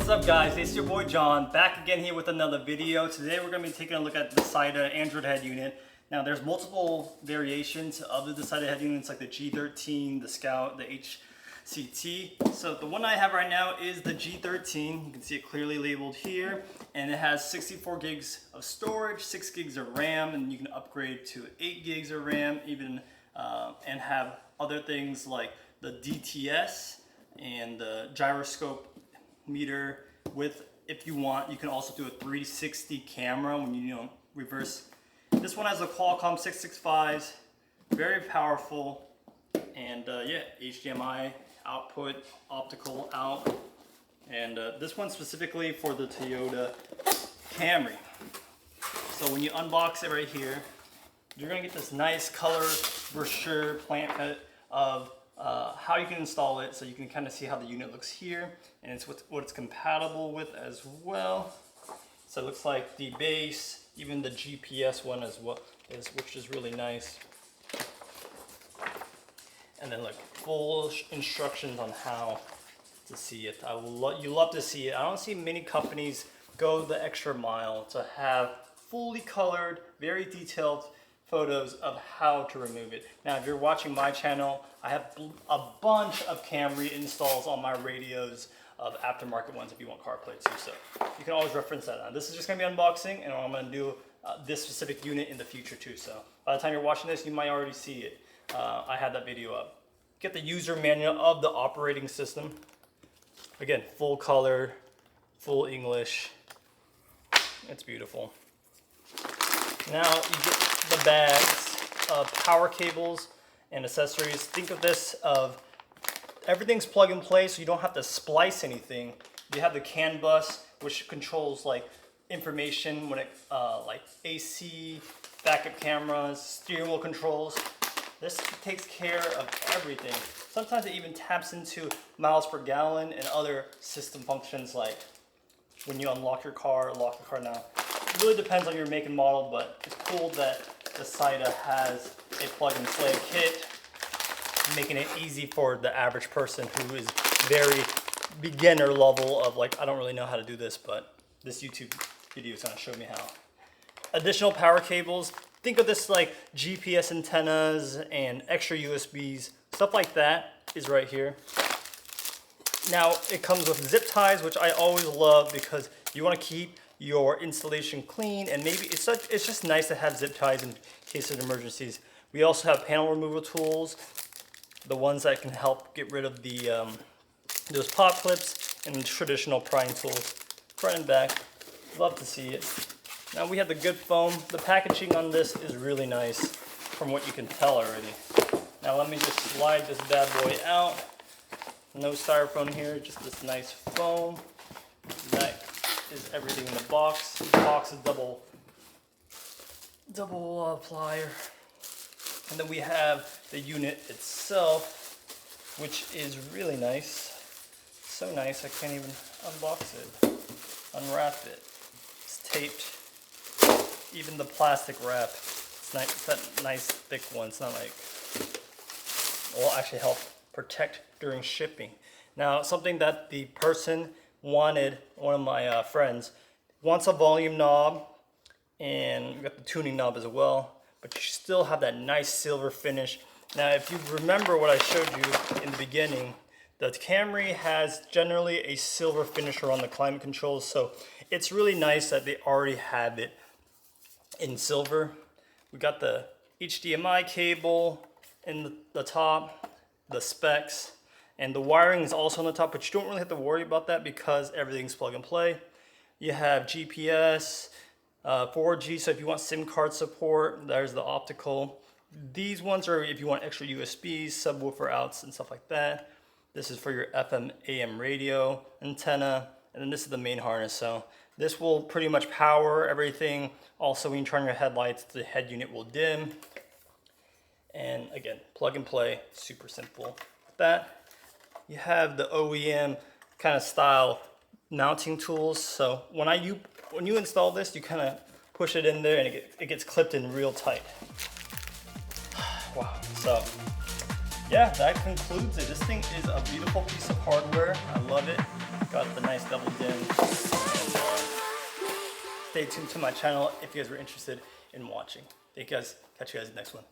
What's up guys, it's your boy John, back again here with another video. Today we're going to be taking a look at the Dasaita Android head unit. Now there's multiple variations of the Dasaita head units like the G13, the Scout, the HCT. So the one I have right now is the G13. You can see it clearly labeled here, and it has 64 gigs of storage, 6 gigs of RAM, and you can upgrade to 8 gigs of RAM even, and have other things like the DTS and the gyroscope meter with, if you want, you can also do a 360 camera when you reverse. This one has a Qualcomm 665s, very powerful, and yeah, HDMI output, optical out, and this one specifically for the Toyota Camry. So when you unbox it right here, you're gonna get this nice color brochure pamphlet of how you can install it, so you can kind of see how the unit looks here, and it's what it's compatible with as well. So it looks like the base, even the GPS one as well, which is really nice. And then look, full instructions on how to see it. You love to see it. I don't see many companies go the extra mile to have fully colored, very detailed photos of how to remove it. Now, if you're watching my channel, I have a bunch of Camry installs on my radios of aftermarket ones if you want CarPlay too, so you can always reference that. Now, this is just gonna be unboxing, and I'm gonna do this specific unit in the future too, so by the time you're watching this, you might already see it. I had that video up. Get the user manual of the operating system. Again, full color, full English. It's beautiful. Now you get the bags of power cables and accessories. Think of this of everything's plug and play, so you don't have to splice anything. You have the CAN bus, which controls like information when it like AC, backup cameras, steering wheel controls. This takes care of everything. Sometimes it even taps into miles per gallon and other system functions, like when you unlock your car, lock your car now. It really depends on your make and model, but it's cool that Dasaita has a plug and play kit, making it easy for the average person who is very beginner level of like, I don't really know how to do this, but this YouTube video is gonna show me how. Additional power cables. Think of this like GPS antennas and extra USBs, stuff like that is right here. Now it comes with zip ties, which I always love because you want to keep your installation clean, and maybe it's just nice to have zip ties in case of emergencies. We also have panel removal tools, the ones that can help get rid of the those pop clips, and traditional prying tools, front and back. Love to see it. Now we have the good foam. The packaging on this is really nice from what you can tell already. Now let me just slide this bad boy out. No styrofoam here, just this nice foam. That is everything in the box. The box is double plier. And then we have the unit itself, which is really nice. So nice, I can't even unbox it, unwrap it. It's taped. Even the plastic wrap, it's nice, it's that nice thick one. It's not like, it will actually help protect during shipping. Now, something that the person wanted, one of my friends, wants a volume knob, and we got the tuning knob as well, but you still have that nice silver finish. Now, if you remember what I showed you in the beginning, the Camry has generally a silver finish around the climate controls, so it's really nice that they already have it in silver. We got the HDMI cable in the top, the specs, and the wiring is also on the top, but you don't really have to worry about that because everything's plug and play. You have GPS, 4G, so if you want SIM card support, there's the optical. These ones are if you want extra USBs, subwoofer outs, and stuff like that. This is for your FM, AM radio antenna, and then this is the main harness. So this will pretty much power everything. Also, when you turn your headlights, the head unit will dim. And again, plug and play, super simple. With that, you have the OEM kind of style mounting tools. So when you install this, you kind of push it in there and it gets clipped in real tight. Wow. So yeah, that concludes it. This thing is a beautiful piece of hardware. I love it. Got the nice double dim. Stay tuned to my channel if you guys were interested in watching. Thank you guys. Catch you guys in the next one.